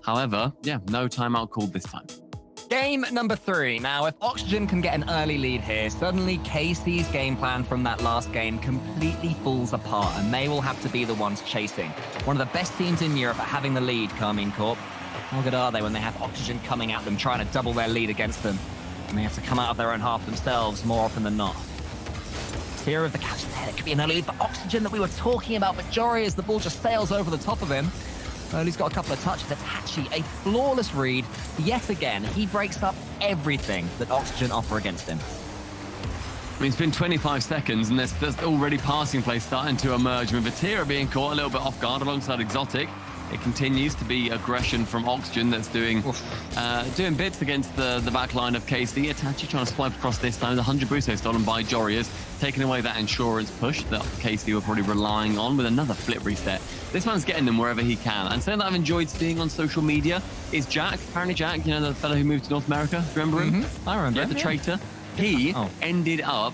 However, yeah, no timeout called this time. Game number 3. Now, if Oxygen can get an early lead here, suddenly KC's game plan from that last game completely falls apart, and they will have to be the ones chasing. One of the best teams in Europe at having the lead, Karmine Corp. How good are they when they have Oxygen coming at them, trying to double their lead against them? And they have to come out of their own half themselves more often than not. Tear of the catch there. It could be an early lead for Oxygen that we were talking about, but Jory, as the ball just sails over the top of him. He's got a couple of touches. Itachi, a flawless read. Yet again, he breaks up everything that Oxygen offer against him. I mean, it's been 25 seconds, and there's already passing play starting to emerge, with Vatira being caught a little bit off guard alongside ExoTiiK. It continues to be aggression from Oxygen that's doing bits against the back line of KC. Itachi trying to swipe across this time. The 100 boost stolen by Jorias, taking away that insurance push that KC were probably relying on with another flip reset. This man's getting them wherever he can. And something that I've enjoyed seeing on social media is Jack. Apparently Jack, you know, the fellow who moved to North America. Do you remember him? I remember. Yeah, the traitor. He ended up,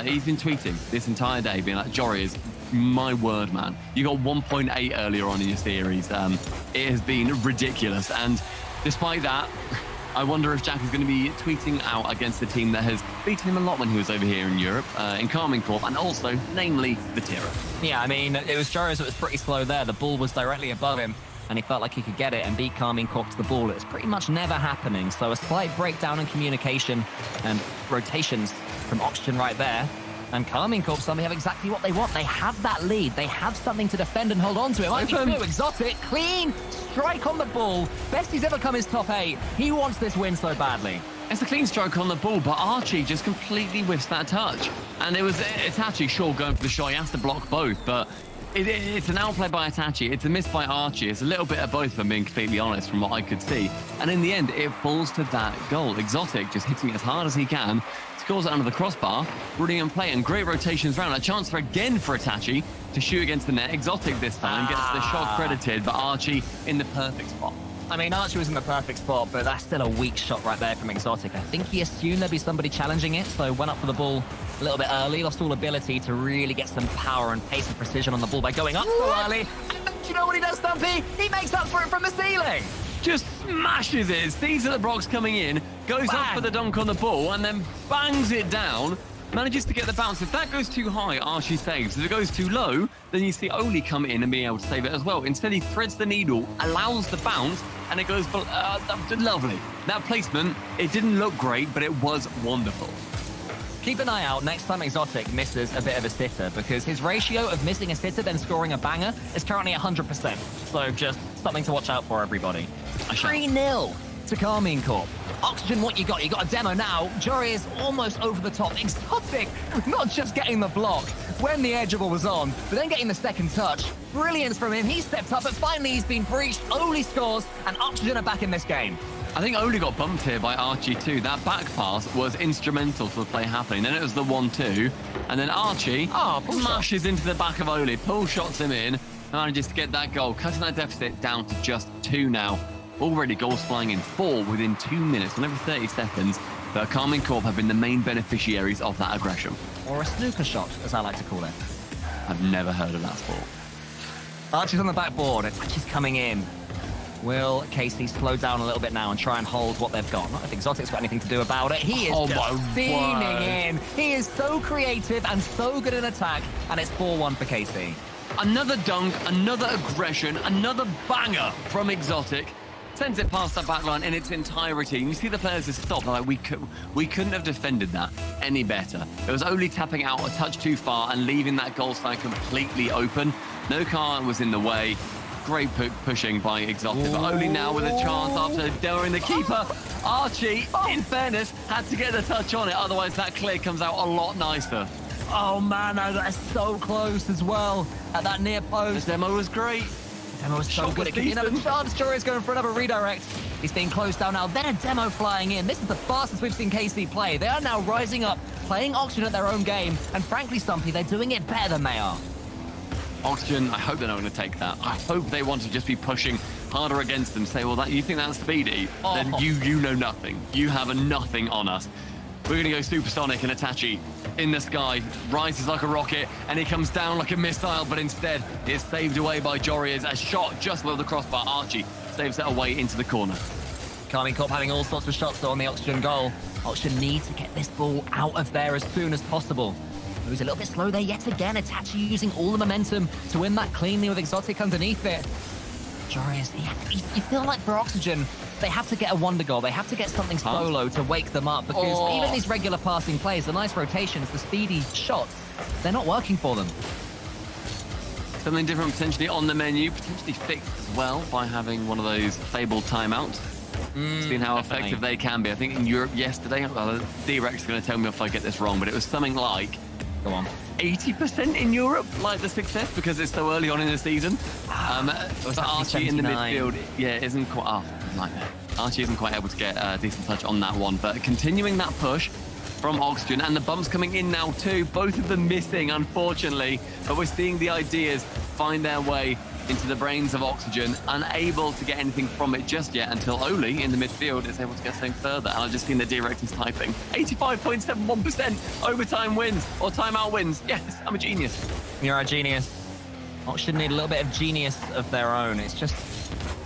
he's been tweeting this entire day, being like, Jorias, my word, man. You got 1.8 earlier on in your series. It has been ridiculous. And despite that, I wonder if Jack is going to be tweeting out against a team that has beaten him a lot when he was over here in Europe, in Karmine Corp, and also, namely, Vatira. Yeah, I mean, it was Joris that was pretty slow there. The ball was directly above him, and he felt like he could get it and beat Karmine Corp to the ball. It's pretty much never happening. So a slight breakdown in communication and rotations from Oxygen right there. And Karmine Corp suddenly have exactly what they want. They have that lead. They have something to defend and hold on to. It might be true. ExoTiiK, clean strike on the ball. Best he's ever come his top 8. He wants this win so badly. It's a clean stroke on the ball, but Archie just completely whiffs that touch. And it's actually sure going for the shot. He has to block both, but it's an outplay by Itachi. It's a miss by Archie. It's a little bit of both, if I'm being completely honest, from what I could see. And in the end, it falls to that goal. ExoTiiK just hitting it as hard as he can, scores it under the crossbar, brilliant play and great rotations round. A chance again for Itachi to shoot against the net. ExoTiiK this time gets the shot credited, but Archie in the perfect spot. I mean, Archie was in the perfect spot, but that's still a weak shot right there from ExoTiiK. I think he assumed there'd be somebody challenging it, so went up for the ball a little bit early, lost all ability to really get some power and pace and precision on the ball by going up so early. And do you know what he does, Stumpy? He makes up for it from the ceiling. Just smashes it, sees that the Brock's coming in, goes up for the dunk on the ball, and then bangs it down. Manages to get the bounce. If that goes too high, Archie saves. If it goes too low, then you see Oli come in and be able to save it as well. Instead, he threads the needle, allows the bounce, and it goes lovely. That placement, it didn't look great, but it was wonderful. Keep an eye out next time ExoTiiK misses a bit of a sitter, because his ratio of missing a sitter then scoring a banger is currently 100%. So just something to watch out for, everybody. 3-0 to Karmine Corp. Oxygen, what you got? You got a demo now. Jory is almost over the top. ExoTiiK not just getting the block when the edgeable was on, but then getting the second touch. Brilliance from him. He stepped up, but finally he's been breached. Oli scores, and Oxygen are back in this game. I think Oli got bumped here by Archie too. That back pass was instrumental to the play happening. Then it was the 1-2, and then Archie smashes into the back of Oli, pull shots him in, and manages to get that goal, cutting that deficit down to just 2 now. Already goals flying in 4 within 2 minutes, on every 30 seconds. But Karmine Corp have been the main beneficiaries of that aggression. Or a snooker shot, as I like to call it. I've never heard of that sport. Archie's on the backboard. Itachi's coming in. Will Casey slow down a little bit now and try and hold what they've got? Not if ExoTiiK's got anything to do about it. He is just beaming in. He is so creative and so good in attack, and it's 4-1 for Casey. Another dunk, another aggression, another banger from ExoTiiK. Sends it past that back line in its entirety. And you see the players just stop. Like, we couldn't have defended that any better. It was only tapping out a touch too far and leaving that goal side completely open. No car was in the way. Great pushing by ExoTiiK, but only now with a chance after demoing the keeper. Archie, in fairness, had to get the touch on it. Otherwise, that clear comes out a lot nicer. Oh, man, that's so close as well at that near post. The demo was great. Demo was so good. It could be another chance. Jory's going for another redirect. He's being closed down now. Then a demo flying in. This is the fastest we've seen KC play. They are now rising up, playing Oxygen at their own game. And frankly, Stumpy, they're doing it better than they are. Oxygen, I hope they're not going to take that. I hope they want to just be pushing harder against them. Say, well, you think that's speedy? Then you know nothing. You have a nothing on us. We're going to go supersonic, and Itachi in the sky rises like a rocket, and he comes down like a missile, but instead is saved away by Jory as a shot just below the crossbar. Archie saves it away into the corner. Karmine Corp having all sorts of shots on the Oxygen goal. Oxygen need to get this ball out of there as soon as possible. Who's a little bit slow there yet again. Itachi using all the momentum to win that cleanly with ExoTiiK underneath it. Joris, you feel like for Oxygen, they have to get a wonder goal. They have to get something solo to wake them up, because even these regular passing plays, the nice rotations, the speedy shots, they're not working for them. Something different potentially on the menu, potentially fixed as well by having one of those fabled timeouts. Seeing how effective they can be. I think in Europe yesterday, D-Rex is going to tell me if I get this wrong, but it was something like, go on, 80% in Europe, like the success, because it's so early on in the season. Archie in the midfield, isn't quite, nightmare. Archie isn't quite able to get a decent touch on that one, but continuing that push from Oxygen, and the bumps coming in now too, both of them missing, unfortunately, but we're seeing the ideas find their way into the brains of Oxygen, unable to get anything from it just yet until Oli in the midfield is able to get something further. And I've just seen the D-Rex is typing 85.71% overtime wins or timeout wins. Yes, I'm a genius. You're a genius. Oxygen need a little bit of genius of their own. It's just,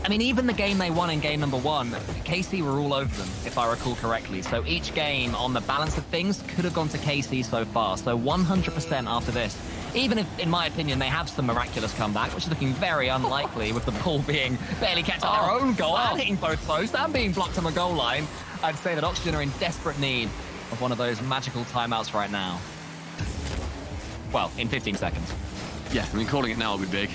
I mean, even the game they won in game number 1, KC were all over them, if I recall correctly. So each game on the balance of things could have gone to KC so far. So 100% after this. Even if, in my opinion, they have some miraculous comeback, which is looking very unlikely with the ball being barely catching their own goal and hitting both posts and being blocked on the goal line, I'd say that Oxygen are in desperate need of one of those magical timeouts right now. Well, in 15 seconds. Yeah, I mean, calling it now will be big.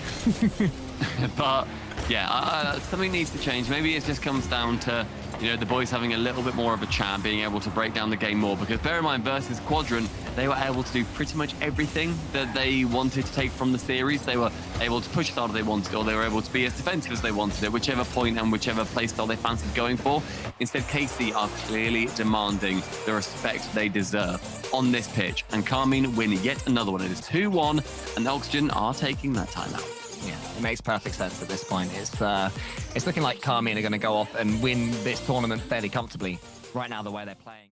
But, yeah, something needs to change. Maybe it just comes down to, you know, the boys having a little bit more of a chat, being able to break down the game more, because bear in mind, versus Quadrant, they were able to do pretty much everything that they wanted to take from the series. They were able to push as hard as they wanted, or they were able to be as defensive as they wanted at whichever point and whichever playstyle they fancied going for. Instead, KC are clearly demanding the respect they deserve on this pitch, and Karmine win yet another one. It is 2-1, and Oxygen are taking that timeout. Yeah, it makes perfect sense at this point. It's looking like Karmine are going to go off and win this tournament fairly comfortably right now, the way they're playing.